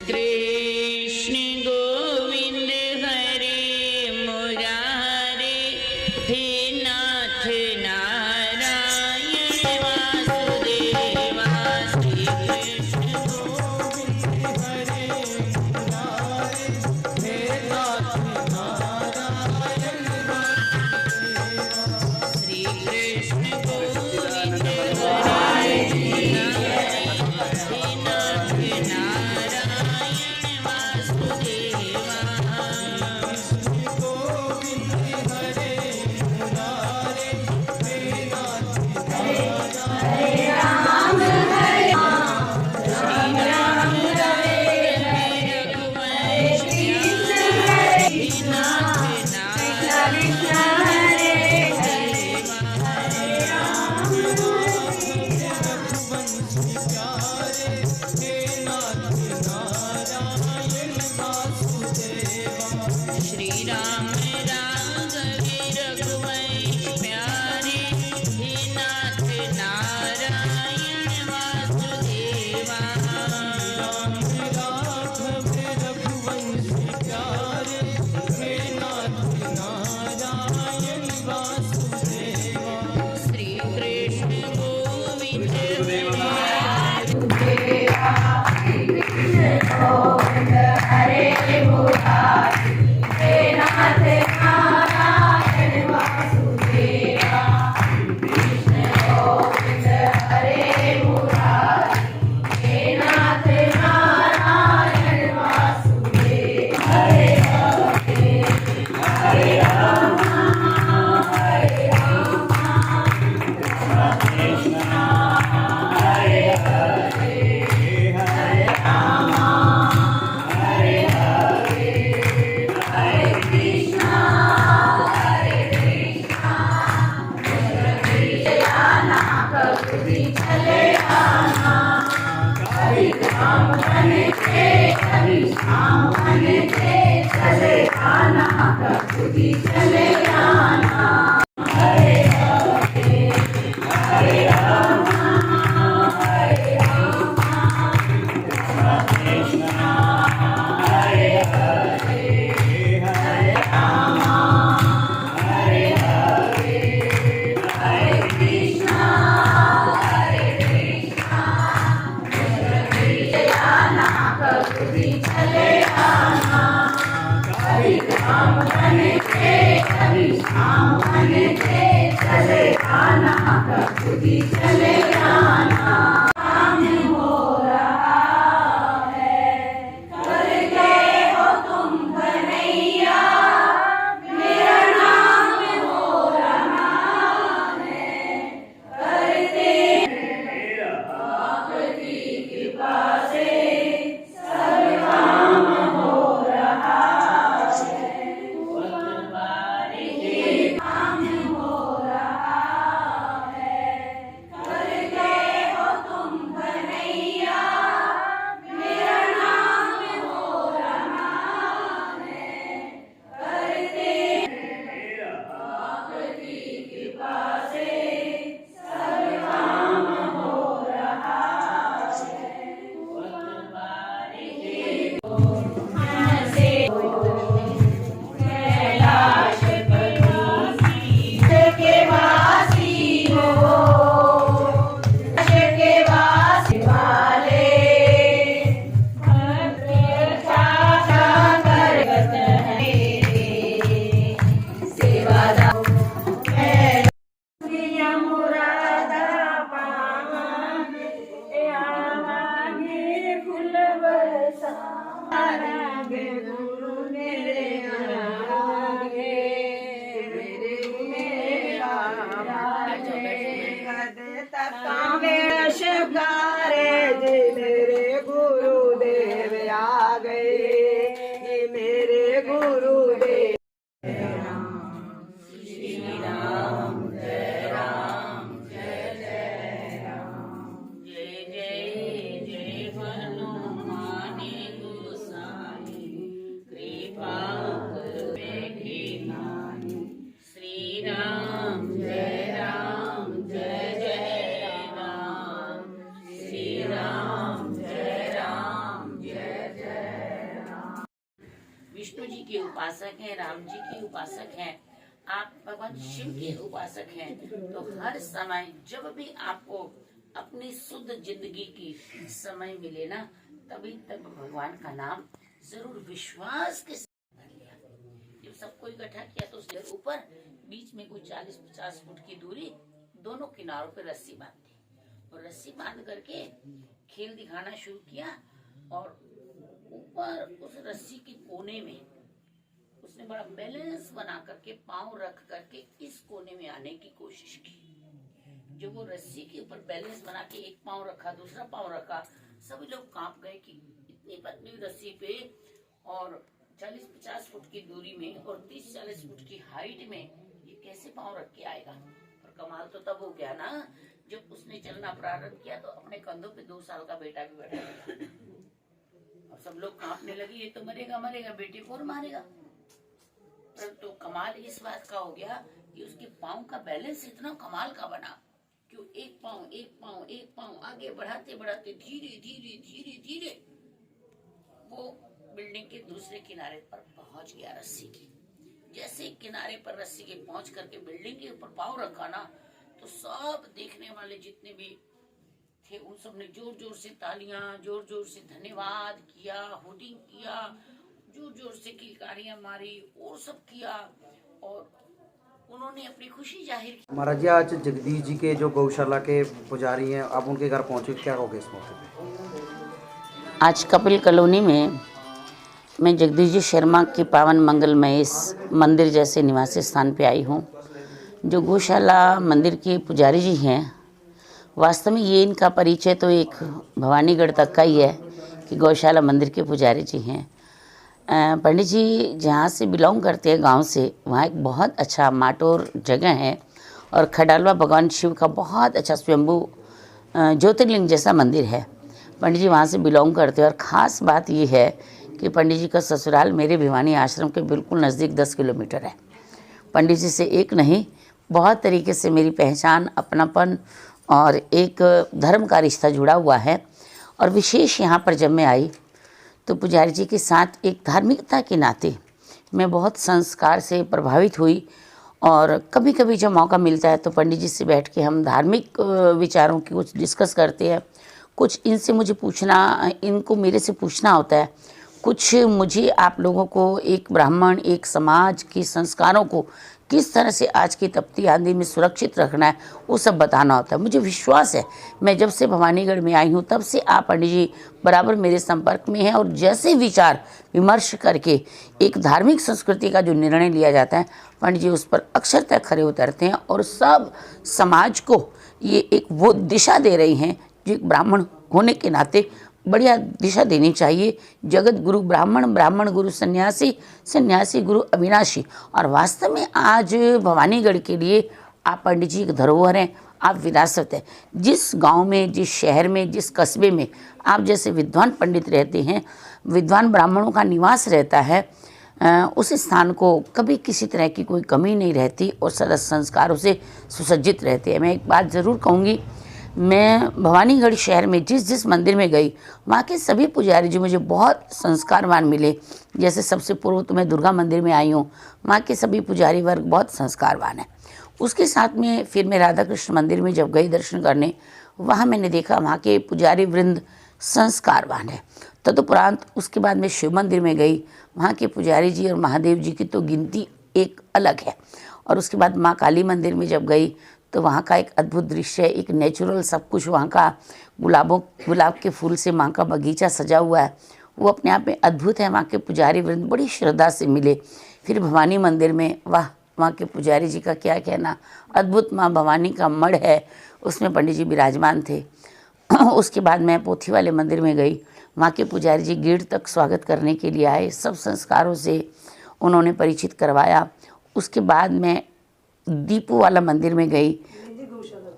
कृष्ण गोविंद हरे मुरारे, हे नाथ नारायण वासुदेवा। श्री कृष्ण गोविंद हरे मुरारे, हे नाथ नारायण वासुदेवा। श्री कृष्ण गोविंद हरे श्री राम राघव रघुवंश प्यारे, हे नाथ नारायण वासुदेवा। राम राघव रघुवंश प्यारे, हे नाथ नारायण वासुदेवा। श्री कृष्ण गोविंद हरे मुरारी, हे नाथ नारायण वासुदेवा। कृष्ण गोविंद हरे मुरारी, हे नाथ नारायण वासुदेवा। हरे हरे राम हरे राम, राम कृष्ण हरे हरे, हरे राम हरे हरे, हरे कृष्णा हरे कृष्णा। कभी चले आना, कभी राम बन के कभी श्याम बन के चले आना, कभी चले आना। हरे हरे हरे राम हरे राम, राम कृष्ण हरे हरे, हरे राम हरे हरे, हरे कृष्णा हरे कृष्णा। कभी चले आना, कभी राम बन के कभी श्याम बन के चले आना, कभी चले आना। काम हो रहा है करके हो तुम कन्हैया, मेरा नाम हो रहा है करते। आपकी कृपा से सब काम हो रहा है, काम हो रहा है करके हो तुम कन्हैया, मेरा नाम हो रहा है करते। आपकी कृपा से सब काम हो रहा है। कैलाश के वासी हो, के वासी वाले करत है सेवादार। मुरादा पावांगे आवांगे फूल बरसावांगे, गुरु मेरे आवांगे, मेरे शिवकारे जी मेरे गुरुदेव आ गए, ये मेरे गुरुदेव। श्री राम जय राम जय जय राम, जय जय जय हनुमानी गोसाई, कृपा बेटी नानी। श्री राम जय राम जय जय राम, श्री राम के उपासक हैं, राम जी के उपासक हैं, आप भगवान शिव के उपासक हैं, तो हर समय जब भी आपको अपनी शुद्ध जिंदगी की समय मिले ना, तभी तक भगवान का नाम जरूर विश्वास के साथ कर लिया। जब सबको इकट्ठा किया तो उसके ऊपर बीच में कोई 40-50 फुट की दूरी, दोनों किनारों पे रस्सी बांध दी और रस्सी बांध करके खेल दिखाना शुरू किया। और ऊपर उस रस्सी के कोने में उसने बड़ा बैलेंस बना करके पांव रख करके इस कोने में आने की कोशिश की। जो वो रस्सी के ऊपर बैलेंस बना के एक पांव रखा, दूसरा पांव रखा, सभी लोग कांप गए कि इतनी पतली रस्सी पे और 40-50 फुट की दूरी में और 30-40 फुट की हाइट में ये कैसे पांव रख के आएगा। और कमाल तो तब हो गया ना जब उसने चलना प्रारंभ किया तो अपने कंधों पे 2 साल का बेटा भी बैठा गया और सब लोग कांपने लगे, ये तो मरेगा मरेगा, बेटे को और मारेगा। तो कमाल इस बात का हो गया कि उसके पांव का बैलेंस इतना कमाल का बना कि एक पांव आगे बढ़ाते बढ़ाते धीरे धीरे धीरे धीरे वो बिल्डिंग के दूसरे किनारे पर पहुंच गया रस्सी के। जैसे किनारे पर रस्सी के पहुंच करके बिल्डिंग के ऊपर पांव रखा ना, तो सब देखने वाले जितने भी थे उन सब ने जोर जोर से तालियां, जोर जोर से धन्यवाद किया, होर्डिंग किया, जोर जोर से किलकारियां मारी और सब किया और उन्होंने अपनी खुशी जाहिर की। महाराज जी, आज जगदीश जी के जो गौशाला के पुजारी हैं, आप उनके घर पहुंचे, क्या कहोगे इस मौके पे? आज कपिल कॉलोनी में मैं जगदीश जी शर्मा के पावन मंगलमय इस मंदिर जैसे निवासी स्थान पे आई हूँ। जो गौशाला मंदिर के पुजारी जी हैं, वास्तव में ये इनका परिचय तो एक भवानीगढ़ तक का ही है कि गौशाला मंदिर के पुजारी जी हैं। पंडित जी जहाँ से बिलोंग करते हैं गांव से, वहाँ एक बहुत अच्छा माटोर जगह है और खडालवा भगवान शिव का बहुत अच्छा स्वयंभू ज्योतिर्लिंग जैसा मंदिर है। पंडित जी वहाँ से बिलोंग करते हैं और ख़ास बात ये है कि पंडित जी का ससुराल मेरे भिवानी आश्रम के बिल्कुल नज़दीक 10 किलोमीटर है। पंडित जी से एक नहीं, बहुत तरीके से मेरी पहचान, अपनापन और एक धर्म का रिश्ता जुड़ा हुआ है। और विशेष यहाँ पर जब मैं आई तो पुजारी जी के साथ एक धार्मिकता के नाते मैं बहुत संस्कार से प्रभावित हुई और कभी कभी जब मौका मिलता है तो पंडित जी से बैठ के हम धार्मिक विचारों की कुछ डिस्कस करते हैं। कुछ इनसे मुझे पूछना, इनको मेरे से पूछना होता है, कुछ मुझे आप लोगों को एक ब्राह्मण, एक समाज के संस्कारों को किस तरह से आज की तपती आंधी में सुरक्षित रखना है, वो सब बताना होता है। मुझे विश्वास है, मैं जब से भवानीगढ़ में आई हूँ तब से आप पंडित जी बराबर मेरे संपर्क में हैं और जैसे विचार विमर्श करके एक धार्मिक संस्कृति का जो निर्णय लिया जाता है, पंडित जी उस पर अक्षरतः खरे उतरते हैं और सब समाज को ये एक वो दिशा दे रही हैं जो एक ब्राह्मण होने के नाते बढ़िया दिशा देनी चाहिए। जगत गुरु ब्राह्मण, ब्राह्मण गुरु सन्यासी, सन्यासी गुरु अविनाशी। और वास्तव में आज भवानीगढ़ के लिए आप पंडित जी एक धरोहर हैं, आप विरासत है। जिस गांव में, जिस शहर में, जिस कस्बे में आप जैसे विद्वान पंडित रहते हैं, विद्वान ब्राह्मणों का निवास रहता है, उस स्थान को कभी किसी तरह की कोई कमी नहीं रहती और सदा संस्कारों से सुसज्जित रहते हैं। मैं एक बात ज़रूर कहूँगी, मैं भवानीगढ़ शहर में जिस जिस मंदिर में गई, वहाँ के सभी पुजारी जी मुझे बहुत संस्कारवान मिले। जैसे सबसे पूर्व तो मैं दुर्गा मंदिर में आई हूँ, वहाँ के सभी पुजारी वर्ग बहुत संस्कारवान हैं। उसके साथ में फिर मैं राधा कृष्ण मंदिर में जब गई दर्शन करने, वहाँ मैंने देखा वहाँ के पुजारी वृंद संस्कारवान है। तदुपरांत उसके बाद मैं शिव मंदिर में गई, वहाँ के पुजारी जी और महादेव जी की तो गिनती एक अलग है। और उसके बाद माँ काली मंदिर में जब गई तो वहाँ का एक अद्भुत दृश्य है, एक नेचुरल सब कुछ, वहाँ का गुलाब के फूल से माँ का बगीचा सजा हुआ है, वो अपने आप में अद्भुत है। वहाँ के पुजारी वृंद बड़ी श्रद्धा से मिले। फिर भवानी मंदिर में, वाह, वहाँ के पुजारी जी का क्या कहना, अद्भुत माँ भवानी का मढ़ है, उसमें पंडित जी विराजमान थे। उसके बाद मैं पोथी वाले मंदिर में गई, वहाँ के पुजारी जी गेट तक स्वागत करने के लिए आए, सब संस्कारों से उन्होंने परिचित करवाया। उसके बाद मैं दीपू वाला मंदिर में गई,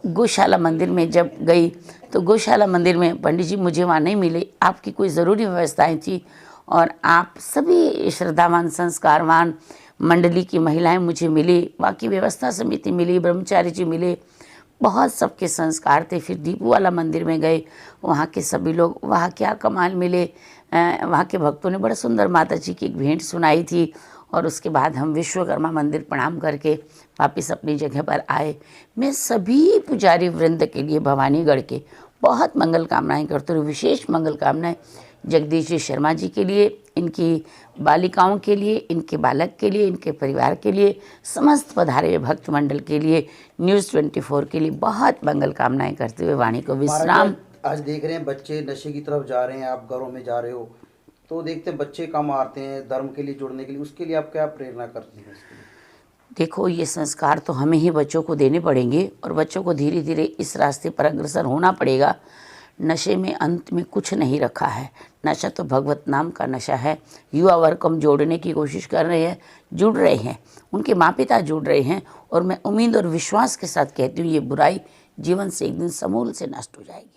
गौशाला मंदिर में जब गई तो गौशाला मंदिर में पंडित जी मुझे वहाँ नहीं मिले, आपकी कोई ज़रूरी व्यवस्थाएं थी और आप सभी श्रद्धावान संस्कारवान मंडली की महिलाएं मुझे मिली, वहाँ की व्यवस्था समिति मिली, ब्रह्मचारी जी मिले, बहुत सबके संस्कार थे। फिर दीपू वाला मंदिर में गए, वहाँ के सभी लोग, वहाँ क्या कमाल मिले। वहाँ के भक्तों ने बड़ा सुंदर माता जी की एक भेंट सुनाई थी और उसके बाद हम विश्वकर्मा मंदिर प्रणाम करके वापस अपनी जगह पर आए। मैं सभी पुजारी वृंद के लिए भवानीगढ़ के बहुत मंगल कामनाएं करती हूँ। विशेष मंगल कामनाएं जगदीश जी शर्मा जी के लिए, इनकी बालिकाओं के लिए, इनके बालक के लिए, इनके परिवार के लिए, समस्त पधारे हुए भक्त मंडल के लिए, न्यूज़ 24 के लिए बहुत मंगल कामनाएं करते हुए वाणी को विश्राम। आज देख रहे हैं बच्चे नशे की तरफ जा रहे हैं, आप घरों में जा रहे हो तो देखते हैं बच्चे कम आते हैं धर्म के लिए जुड़ने के लिए, उसके लिए आप क्या प्रेरणा करती हैं इसके लिए? देखो, ये संस्कार तो हमें ही बच्चों को देने पड़ेंगे और बच्चों को धीरे धीरे इस रास्ते पर अग्रसर होना पड़ेगा। नशे में अंत में कुछ नहीं रखा है। नशा तो भगवत नाम का नशा है। युवा वर्ग को हम जोड़ने की कोशिश कर रहे हैं, जुड़ रहे हैं, उनके माँ पिता जुड़ रहे हैं और मैं उम्मीद और विश्वास के साथ कहती हूँ ये बुराई जीवन से एक दिन समूल से नष्ट हो जाएगी।